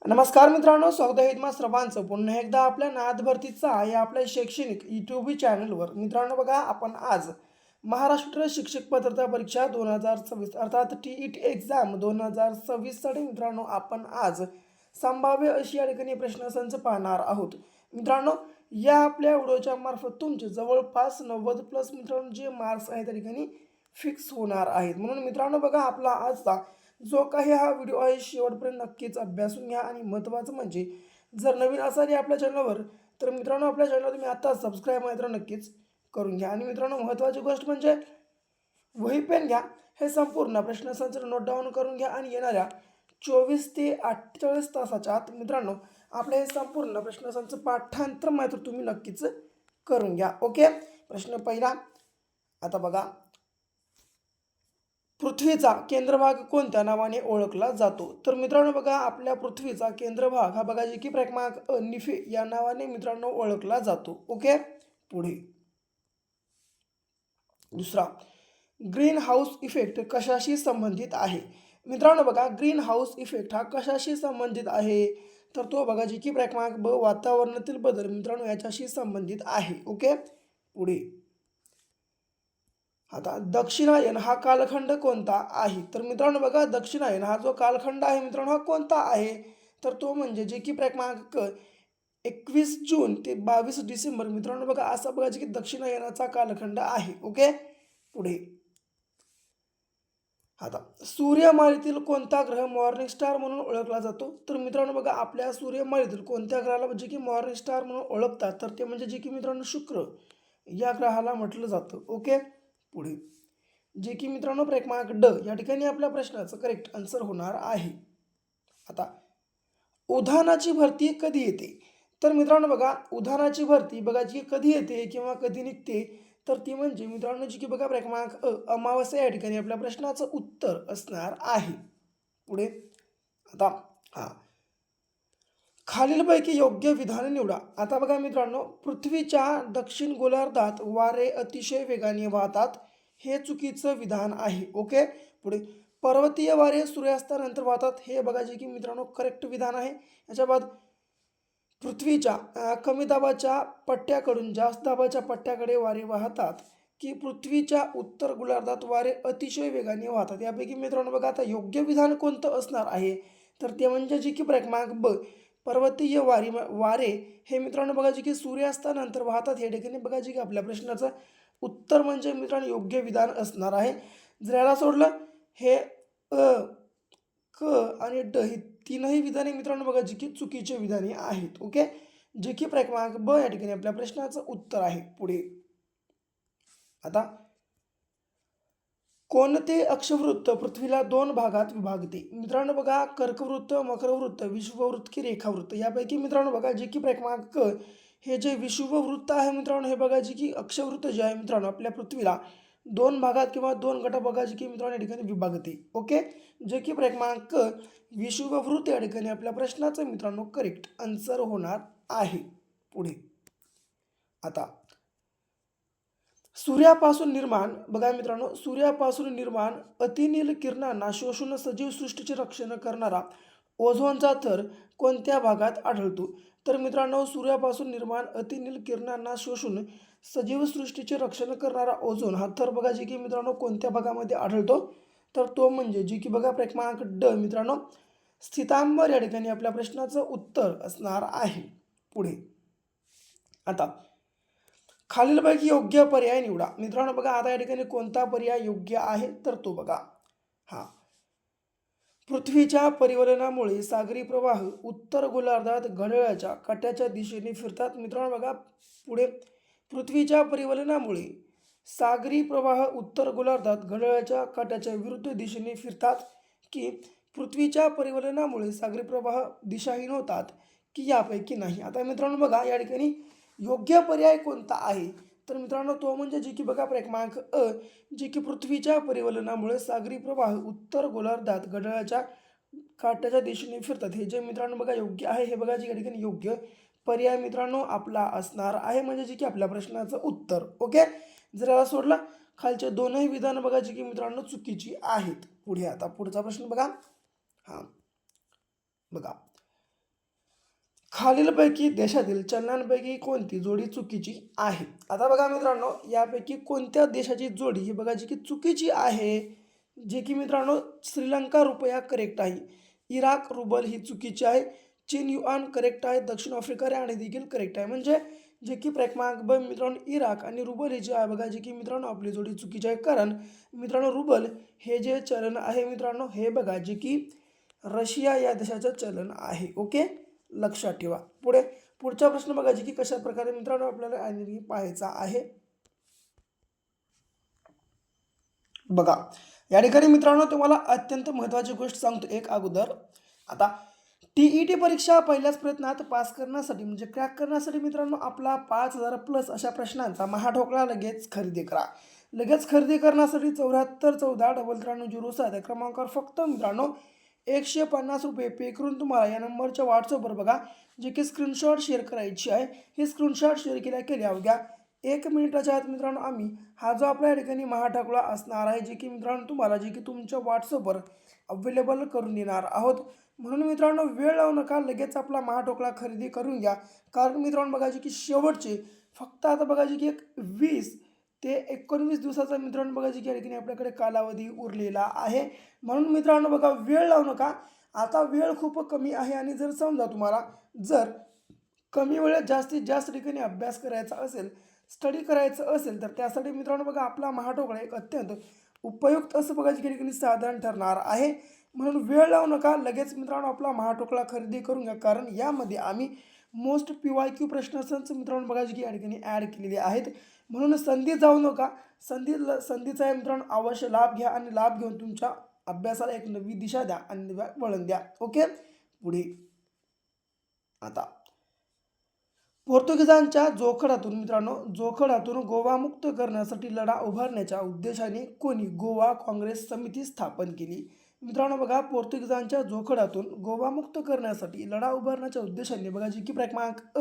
नमस्कार मित्रांनो, स्वागत आहे तुम्हा सर्वांचं पुन्हा एकदा आपल्या नाद भरतीचा या आपल्या शैक्षणिक यूट्यूब चॅनलवर. मित्रांनो बघा, आपण आज महाराष्ट्र शिक्षक पात्रता परीक्षा 2026 अर्थात TET एक्झाम 2026 साठी मित्रांनो आपण आज संभाव्य अशी या ठिकाणी प्रश्नसंच पाहणार आहोत. मित्रांनो, या आपल्या व्हिडिओच्या मार्फत तुमचे जवळपास 90+ मित्रांनो जे मार्क्स आहेत त्या ठिकाणी फिक्स होणार आहेत. म्हणून मित्रांनो बघा, आपला आजचा जो काही हा व्हिडिओ आहे शेवटपर्यंत नक्कीच अभ्यासून घ्या. आणि महत्त्वाचं म्हणजे जर नवीन असाल आपल्या चॅनलवर तर मित्रांनो आपल्या चॅनलला तुम्ही आता सबस्क्राईब मात्र नक्कीच करून घ्या. आणि मित्रांनो महत्त्वाची गोष्ट म्हणजे वही पेन घ्या, हे संपूर्ण प्रश्नसंच नोट डाऊन करून घ्या आणि येणाऱ्या 24 ते 48 तासाच्या आत मित्रांनो आपले हे संपूर्ण प्रश्नसंच पाठांतर मात्र तुम्ही नक्कीच करून घ्या. ओके, प्रश्न पहिला. आता बघा, पृथ्वीचा केंद्रभाग कोणत्या नावाने ओळखला जातो? तर मित्रांनो बघा, आपल्या पृथ्वीचा केंद्रभाग हा बघा की क्रमांक निफे या नावाने मित्रांनो ओळखला जातो. ओके, पुढे दुसरा, ग्रीन हाऊस इफेक्ट कशाशी संबंधित आहे? मित्रांनो बघा, ग्रीन हाऊस इफेक्ट हा कशाशी संबंधित आहे? तर तो बघा की क्रमांक ब वातावरणातील बदल मित्रांनो याच्याशी संबंधित आहे. ओके, पुढे आता दक्षिणायन हा कालखंड कोणता आहे? तर मित्रांनो बघा, दक्षिणायन हा जो कालखंड आहे मित्रांनो हा कोणता आहे? तर तो म्हणजे जे की क्रमांक 21 जून ते 22 डिसेंबर मित्रांनो बघा असा बघा की दक्षिणायनाचा कालखंड आहे. ओके, पुढे आता सूर्यमालेतील कोणता ग्रह मॉर्निंग स्टार म्हणून ओळखला जातो? तर मित्रांनो बघा, आपल्या सूर्यमालेतील कोणत्या ग्रहाला म्हणजे की मॉर्निंग स्टार म्हणून ओळखतात? तर ते म्हणजे जे की मित्रांनो शुक्र या ग्रहाला म्हटलं जातं. ओके, पुढे जे की मित्रांनो क्रमांक ड या ठिकाणी आपल्या प्रश्नाचं करेक्ट आन्सर होणार आहे. आता उधाणाची भरती कधी येते? तर मित्रांनो बघा, उधाणाची भरती बघा जी कधी येते किंवा कधी निघते तर ती म्हणजे मित्रांनो जी की बघा क्रमांक अमावस्या या ठिकाणी आपल्या प्रश्नाचं उत्तर असणार आहे. पुढे आता हा खालीलपैकी योग्य विधान निवडा. आता बघा मित्रांनो, पृथ्वीच्या दक्षिण गोलार्धात वारे अतिशय वेगाने वाहतात, हे चुकीचं विधान आहे. ओके, पुढे पर्वतीय वारे सूर्यास्तानंतर वाहतात, हे बघा जे की मित्रांनो करेक्ट विधान आहे. याच्या बाद पृथ्वीच्या कमी दाबाच्या पट्ट्याकडून जास्त दाबाच्या पट्ट्याकडे वारे वाहतात, की पृथ्वीच्या उत्तर गोलार्धात वारे अतिशय वेगाने वाहतात. यापैकी मित्रांनो बघा आता योग्य विधान कोणतं असणार आहे? तर ते म्हणजे जे की क्रमांक ब पर्वतीय वारे हे मित्रांनो बघा जे की सूर्यास्तानंतर वाहतात, हे ठिकाणी बघा जे की आपल्या प्रश्नाचं उत्तर म्हणजे मित्रांनो योग्य विधान असणार आहे. जर याला सोडलं हे क आणि ड ही तीनही विधाने मित्रांनो बघा जी की चुकीचे विधाने आहेत. ओके, जे की क्रमांक ब या ठिकाणी आपल्या प्रश्नाचं उत्तर आहे. पुढे आता कोणते अक्षवृत्त पृथ्वीला 2 भागात विभागते? मित्रांनो बघा, कर्कवृत्त, मकरवृत्त, विषुववृत्त की रेखावृत्त यापैकी मित्रांनो बघा जे की क्रमांक क हे जे विषुववृत्त आहे मित्रांनो, हे बघा जे की अक्षवृत्त जे आहे मित्रांनो आपल्या पृथ्वीला 2 भागात किंवा 2 गटात बघा जे की मित्रांनो या ठिकाणी विभागते. ओके, जे की क्रमांक विषुववृत्त या ठिकाणी आपल्या प्रश्नाचं मित्रांनो करेक्ट आन्सर होणार आहे. पुढे आता सूर्यापासून निर्माण बघा मित्रांनो, सूर्यापासून निर्माण अतिनील किरणांना शोषून सजीव सृष्टीचे रक्षण करणारा ओझोनचा थर कोणत्या भागात आढळतो? तर मित्रांनो, सूर्यापासून निर्माण अतिनील किरणांना शोषून सजीव सृष्टीचे रक्षण करणारा ओझोन हा थर बघा जे की मित्रांनो कोणत्या भागामध्ये आढळतो? तर तो म्हणजे जे की बघा क्रमांक ड मित्रांनो स्थितांबर या ठिकाणी आपल्या प्रश्नाचं उत्तर असणार आहे. पुढे आता खालीलपैकी योग्य पर्याय निवडा. मित्रांनो बघा, आता या ठिकाणी कोणता पर्याय योग्य आहे? तर तो बघा हा पृथ्वीच्या परिवलनामुळे सागरी प्रवाह उत्तर गोलार्धात घड्याळाच्या काट्याच्या दिशेने फिरतात. मित्रांनो बघा पुढे पृथ्वीच्या परिवलनामुळे सागरी प्रवाह उत्तर गोलार्धात घड्याळाच्या काट्याच्या विरुद्ध दिशेने फिरतात, की पृथ्वीच्या परिवलनामुळे सागरी प्रवाह दिशाहीन होतात, की यापैकी नाही? आता मित्रांनो बघा, या ठिकाणी योग्य पर्याय कोणता आहे? तर मित्रांनो तो म्हणजे जे की बघा क्रमांक अ जे की पृथ्वीच्या परिवलनामुळे सागरी प्रवाह उत्तर गोलार्धात घड्याळाच्या काट्याच्या दिशेने फिरतात, हे जे मित्रांनो बघा योग्य आहे. हे बघा जे या ठिकाणी योग्य पर्याय मित्रांनो आपला असणार आहे, म्हणजे जे की आपल्या प्रश्नाचं उत्तर. ओके, जर याला सोडलं खालचे दोनही विधान बघा जे की मित्रांनो चुकीची आहेत. पुढे आता पुढचा प्रश्न बघा. हां बघा, खालीलपैकी देशातील चलनांपैकी कोणती जोडी चुकीची आहे? आता बघा मित्रांनो, यापैकी कोणत्या देशाची जोडी ही बघा जी की चुकीची आहे, जे की मित्रांनो श्रीलंका रुपया करेक्ट आहे. इराक रुबल ही चुकीची आहे. चीन युआन करेक्ट आहे. दक्षिण आफ्रिका राणी देखील करेक्ट आहे. म्हणजे जे की क्रमांक ब मित्रांनो इराक आणि रुबल ही जी आहे बघा, जे की मित्रांनो आपली जोडी चुकीची आहे. कारण मित्रांनो रुबल हे जे चलन आहे मित्रांनो, हे बघा जे की रशिया या देशाचं चलन आहे. ओके, लक्षात ठेवा. पुढचा प्रश्न बघा जी की कशा प्रकारे मित्रांनो आपल्याला आणि पाहायचा आहे. बघा या ठिकाणी मित्रांनो तुम्हाला अत्यंत महत्त्वाची गोष्ट सांगतो एक अगोदर. आता टी परीक्षा पहिल्याच प्रयत्नात पास करण्यासाठी म्हणजे क्रॅक करण्यासाठी मित्रांनो आपला 5,000 प्लस अशा प्रश्नांचा महाठोकळा लगेच खरेदी करा. लगेच खरेदी करण्यासाठी 7414 या क्रमांकावर फक्त मित्रांनो 150 रुपये पे करून तुम्हाला या नंबरच्या व्हॉट्सअपवर बघा जे की स्क्रीनशॉट शेअर करायची आहे. हे स्क्रीनशॉट शेअर केल्या अवघ्या 1 मिनिटाच्या आत मित्रांनो आम्ही हा जो आपल्या ठिकाणी महाठोकळा असणार आहे जे की मित्रांनो तुम्हाला जे की तुमच्या व्हॉट्सअपवर अवेलेबल करून देणार आहोत. म्हणून मित्रांनो वेळ लावू नका, लगेच आपला महाठोकळा खरेदी करून घ्या. कारण मित्रांनो बघा जे की शेवटचे फक्त आता बघा जे की एक 20 ते 19 दिवसाचा मित्रांनो बघा जे की या ठिकाणी आपल्याकडे कालावधी उरलेला आहे. म्हणून मित्रांनो बघा वेळ लावू नका. आता वेळ खूप कमी आहे आणि जर समजा तुम्हाला जर कमी वेळेत जास्तीत जास्त ठिकाणी अभ्यास करायचा असेल, स्टडी करायचं असेल तर त्यासाठी मित्रांनो बघा आपला महाठोकळा एक अत्यंत उपयुक्त असं बघा या ठिकाणी साधन ठरणार आहे. म्हणून वेळ लावू नका, लगेच मित्रांनो आपला महाठोकळा खरेदी करून घ्या. कारण यामध्ये आम्ही मोस्ट PYQ प्रश्नसंच मित्रांनो बघा की या ठिकाणी ॲड केलेले आहेत. म्हणून संधी जाऊ नका. संधीचा मित्रांनो अवश्य लाभ घ्या आणि लाभ घेऊन तुमच्या अभ्यासाला एक नवी दिशा द्या आणि वळण द्या. ओके, पुढे आता पोर्तुगीजांच्या जोखडातून गोवा मुक्त करण्यासाठी लढा उभारण्याच्या उद्देशाने कोणी गोवा काँग्रेस समिती स्थापन केली? मित्रांनो बघा पोर्तुगीजांच्या जोखडातून गोवा मुक्त करण्यासाठी लढा उभारण्याच्या उद्देशाने बघा जी की क्रमांक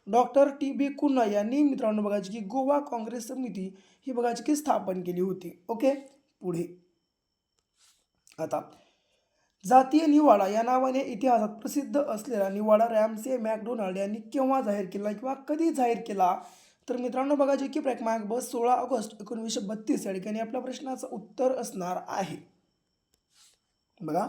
डॉक्टर TB कुन्हा यांनी मित्रांनो बघा जी की गोवा काँग्रेस समिती ही बघा जी की स्थापन केली होती. ओके, पुढे आता जातीय निवाडा या नावाने इतिहासात प्रसिद्ध असलेला निवाडा रॅमसे मॅकडोनाल्ड यांनी केव्हा जाहीर केला किंवा कधी जाहीर केला? तर मित्रांनो बघा जे की क्रमांक 16 ऑगस्ट 1932 या ठिकाणी आपल्या प्रश्नाचं उत्तर असणार आहे. बघा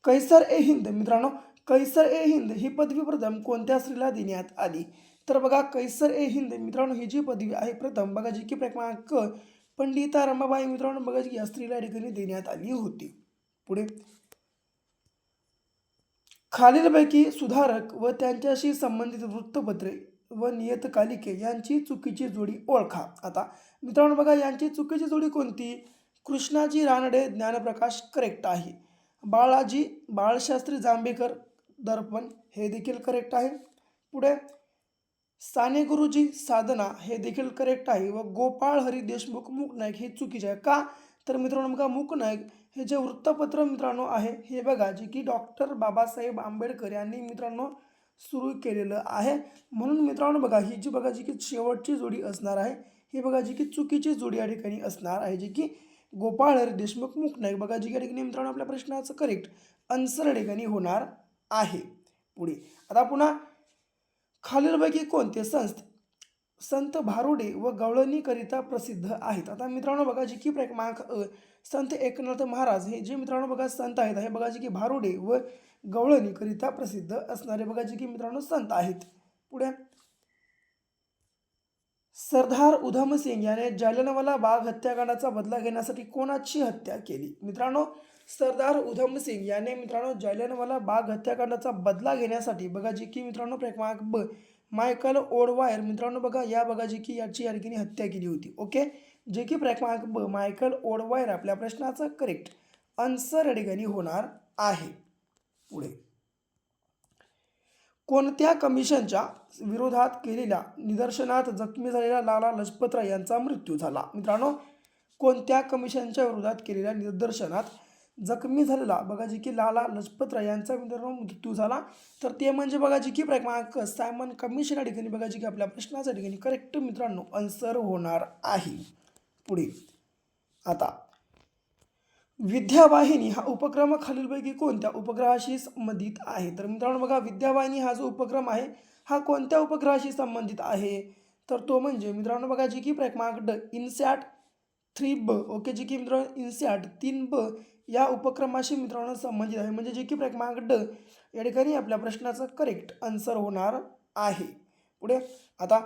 कैसर ए हिंद मित्रांनो, कैसर ए हिंद ही पदवी प्रथम कोणत्या स्त्रीला देण्यात आली? तर बघा कैसर ए हिंद मित्रांनो ही जी पदवी आहे प्रथम बघा जी की क्रमांक पंडिता रमाबाई मित्रांनो बघा जी या स्त्रीला या ठिकाणी देण्यात आली होती. पुढे खालीलपैकी सुधारक व त्यांच्याशी संबंधित वृत्तपत्रे व नियतकालिके यांची चुकीची जोडी ओळखा. आता मित्रांनो बघा यांची चुकीची जोडी कोणती? कृष्णाजी रानडे ज्ञानप्रकाश करेक्ट आहे. बाळशास्त्री जांभेकर दर्पण हे देखील करेक्ट आहे. पुढे साने गुरुजी साधना हे देखील करेक्ट आहे व गोपाळ हरी देशमुख मूकनायक हे चुकीचे आहे. का? तर मित्रांनो बघा मूकनायक हे जे वृत्तपत्र मित्रांनो आहे हे बघा जे की डॉक्टर बाबासाहेब आंबेडकर यांनी मित्रांनो सुरू केलेलं आहे. म्हणून मित्रांनो बघा ही जी बघा जी की शेवटची जोडी असणार आहे ही बघा जी की चुकीची जोडी या ठिकाणी असणार आहे जी की गोपाळ हरी देशमुख मूकनायक बघा जी या ठिकाणी मित्रांनो आपल्या प्रश्नाचं करेक्ट आन्सर या ठिकाणी होणार आहे. पुढे आता पुन्हा खालीलपैकी कोणते संत भारुडे व गवळणीकरिता प्रसिद्ध आहेत? आता मित्रांनो बघा जी की क्रमांक संत एकनाथ महाराज हे जे मित्रांनो बघा संत आहेत हे बघा जी की भारुडे व गवळणीकरिता प्रसिद्ध असणारे बघा जी की मित्रांनो संत आहेत. पुढे सरदार उधम सिंग याने जालियनवाला बाग हत्याकांडाचा बदला घेण्यासाठी कोणाची हत्या केली? मित्रांनो सरदार उधम सिंग याने मित्रांनो जालियनवाला बाग हत्याकांडाचा बदला घेण्यासाठी बघा जी की मित्रांनो क्रमांक मायकल ओडवायर मित्रांनो बघा या बघा जी की याची या ठिकाणी हत्या केली होती. ओके, जे की क्रमांक मायकल ओडवायर आपल्या प्रश्नाचं करेक्ट आन्सर या ठिकाणी होणार आहे. पुढे कोणत्या कमिशनच्या विरोधात केलेल्या निदर्शनात जखमी झालेल्या लाला लजपतराय यांचा मृत्यू झाला? मित्रांनो कोणत्या कमिशनच्या विरोधात केलेल्या निदर्शनात जखमी झालेला बघा जी की लाला लजपतराय यांचा मित्रांनो मृत्यू झाला? तर ते म्हणजे बघा जी की क्रमांक सायमन कमिशन या ठिकाणी बघा जी की आपल्या प्रश्नाच्या ठिकाणी करेक्ट मित्रांनो आन्सर होणार आहे. पुढे आता विद्यावाहिनी हा उपक्रम खालीलपैकी कोणत्या उपग्रहाशी संबंधित आहे? तर मित्रांनो बघा, विद्यावाहिनी हा जो उपक्रम आहे हा कोणत्या उपग्रहाशी संबंधित आहे? तर तो म्हणजे मित्रांनो बघा, जी की क्रमांक ड इनसॅट 3B, ओके, जी की मित्रांनो इनसॅट 3B या उपक्रमाशी मित्रांनो संबंधित आहे. म्हणजे जे की क्रमांक ड या ठिकाणी आपल्या प्रश्नाचं करेक्ट आन्सर होणार आहे. पुढे आता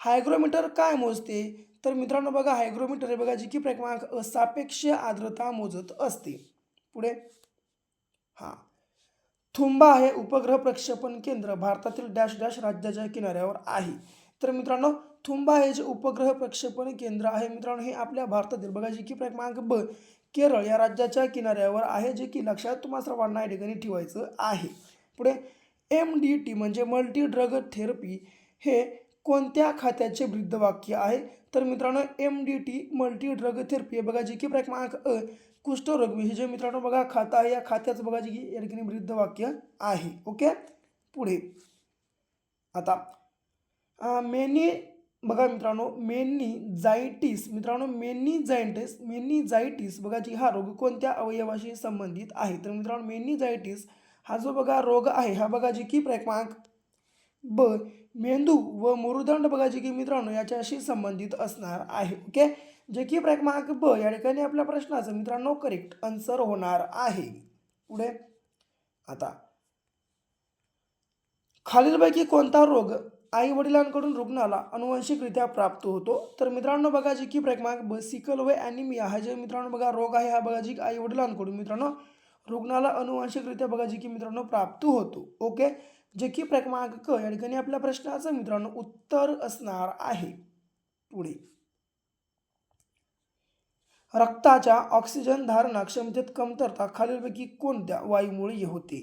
हायग्रोमीटर काय मोजते? तर मित्रांनो बघा, हायग्रोमीटर हे बघा, जी की क्रमांक सापेक्ष आर्द्रता मोजत असते. पुढे हां, थुंबा हे उपग्रह प्रक्षेपण केंद्र भारतातील डॅश डॅश राज्याच्या किनाऱ्यावर आहे. तर मित्रांनो, थुंबा हे जे उपग्रह प्रक्षेपण केंद्र आहे मित्रांनो, हे आपल्या भारतातील बघा, जी की क्रमांक ब केरळ या राज्याच्या किनाऱ्यावर आहे, जे की लक्षात तुम्हा सर्वांना या ठिकाणी ठेवायचं आहे. पुढे MDT म्हणजे मल्टी ड्रग थेरपी हे कोणत्या खात्याचे ब्रीदवाक्य आहे? तर मित्रांनो, MDT मल्टी ड्रग थेरपी हे बघा, जी की क्रमांक कुष्ठरोग हे जे मित्रांनो बघा खातं आहे, या खात्याचं बघा जी की या ठिकाणी ब्रीदवाक्य आहे. ओके, पुढे आता मेनी बघा मित्रांनो, मेनिजायटिस बघा, जी हा रोग कोणत्या अवयवाशी संबंधित आहे? तर मित्रांनो, मेनिजायटिस हा जो बघा रोग आहे हा बघा, जी की क्रमांक ब मेंदू व मेरुदंड बघा, जी की मित्रांनो याच्याशी संबंधित असणार आहे. ओके, जे की क्रमांक ब या ठिकाणी आपल्या प्रश्नाचं मित्रांनो करेक्ट आन्सर होणार आहे. पुढे आता खालीलपैकी कोणता रोग आई वडिलांकडून रुग्णाला अनुवांशिकरित्या प्राप्त होतो? तर मित्रांनो बघा, जी की क्रमांक ब सिकल व ॲनिमिया हा जे मित्रांनो बघा रोग आहे हा बघा, जी आई वडिलांकडून मित्रांनो रुग्णाला अनुवांशिकरित्या बघा, जी की मित्रांनो प्राप्त होतो. ओके, जे की क्रमांक क या ठिकाणी आपल्या प्रश्नाचं मित्रांनो उत्तर असणार आहे. पुढे रक्ताच्या ऑक्सिजन धारणा क्षमतेत कमतरता खालीलपैकी कोणत्या वायूमुळे होते?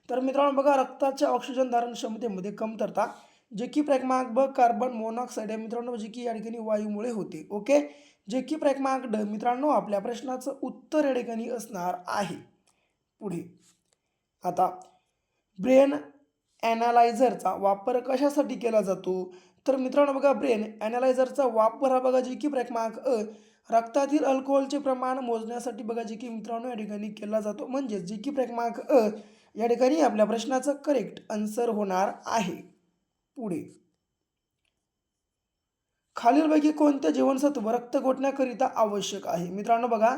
तर मित्रांनो बघा, रक्ताच्या ऑक्सिजन धारण क्षमतेमध्ये कमतरता जे की क्रमांक ब कार्बन मोनॉक्साईड या मित्रांनो जे की या ठिकाणी वायूमुळे होते. ओके, जे की क्रमांक ड मित्रांनो आपल्या प्रश्नाचं उत्तर या ठिकाणी असणार आहे. पुढे आता ब्रेन ॲनालायझरचा वापर कशासाठी केला जातो? तर मित्रांनो बघा, ब्रेन ॲनालायझरचा वापर हा बघा, जी की क्रमांक रक्तातील अल्कोहोलचे प्रमाण मोजण्यासाठी बघा, जी की मित्रांनो या ठिकाणी केला जातो. म्हणजेच जी की क्रमांक या ठिकाणी आपल्या प्रश्नाचं करेक्ट आन्सर होणार आहे. पुढे खालीलपैकी कोणते जीवनसत्व रक्त गोठण्याकरिता आवश्यक आहे? मित्रांनो बघा,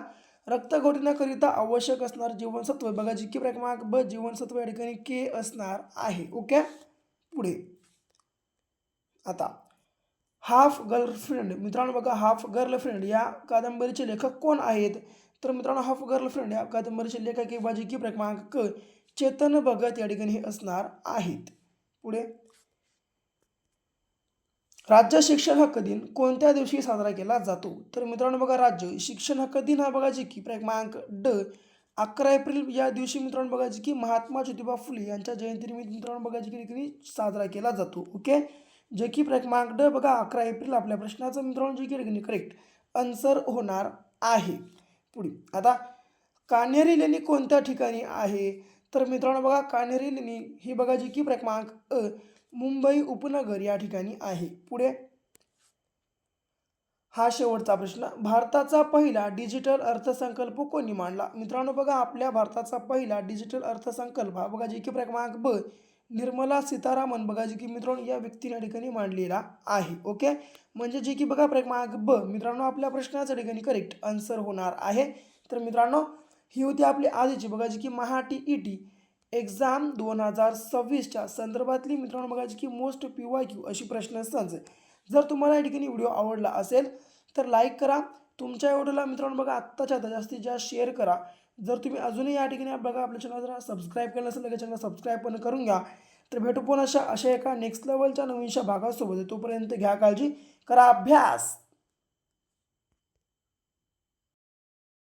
रक्त गोठण्याकरिता आवश्यक असणार जीवनसत्व बघा, जी की क्रमांक ब जीवनसत्व या ठिकाणी के असणार आहे. ओके, पुढे आता हाफ गर्लफ्रेंड मित्रांनो बघा, हाफ गर्लफ्रेंड या कादंबरीचे लेखक कोण आहेत? तर मित्रांनो, हाफ गर्लफ्रेंड या कादंबरीचे लेखक हे बाजी की क्रमांक क चेतन भगत या ठिकाणी हे असणार आहेत. पुढे राज्य शिक्षण हक्क दिन कोणत्या दिवशी साजरा केला जातो? तर मित्रांनो बघा, राज्य शिक्षण हक्क दिन हा बघा, जी की क्रमांक ड 11 एप्रिल या दिवशी मित्रांनो बघा, जी की महात्मा ज्योतिबा फुले यांच्या जयंतीनिमित्त मित्रांनो बघा, जी की ठिकाणी साजरा केला जातो. ओके, जे की क्रमांक ड बघा 11 एप्रिल आपल्या प्रश्नाचं मित्रांनो जे की ठिकाणी करेक्ट आन्सर होणार आहे. पुढे आता कान्हेरी लेणी कोणत्या ठिकाणी आहे? तर मित्रांनो बघा, कान्हेरी लेणी ही बघा, जी की क्रमांक मुंबई उपनगर या ठिकाणी आहे. पुढे हा शेवटचा प्रश्न, भारताचा पहिला डिजिटल अर्थसंकल्प कोणी मांडला? मित्रांनो बघा, आपल्या भारताचा पहिला डिजिटल अर्थसंकल्प हा बघा, जी की क्रमांक ब निर्मला सीतारामन बघा, जी की मित्रांनो या व्यक्तीने या ठिकाणी मांडलेला आहे. ओके, म्हणजे जी की बघा क्रमांक ब मित्रांनो आपल्या प्रश्नाच्या ठिकाणी करेक्ट आन्सर होणार आहे. तर मित्रांनो, ही होती आपली आजची बघा, जी की महा TET एक्झाम 2026च्या संदर्भातली मित्रांनो बघा, जी की मोस्ट PYQ अशी प्रश्नसंच. जर तुम्हाला या ठिकाणी व्हिडिओ आवडला असेल तर लाईक करा. तुमच्या व्हिडिओला मित्रांनो बघा आत्ताच्या आता जास्तीत जास्त शेअर करा. जर तुम्ही अजूनही या ठिकाणी बघा आपल्या चॅनल जरा सबस्क्राईब केलं नसेल तर चॅनल सबस्क्राईब पण करून घ्या. तर भेटू पुन्हा अशा एका नेक्स्ट लेवलच्या नवीनशा भागासोबत. तोपर्यंत घ्या काळजी, करा अभ्यास.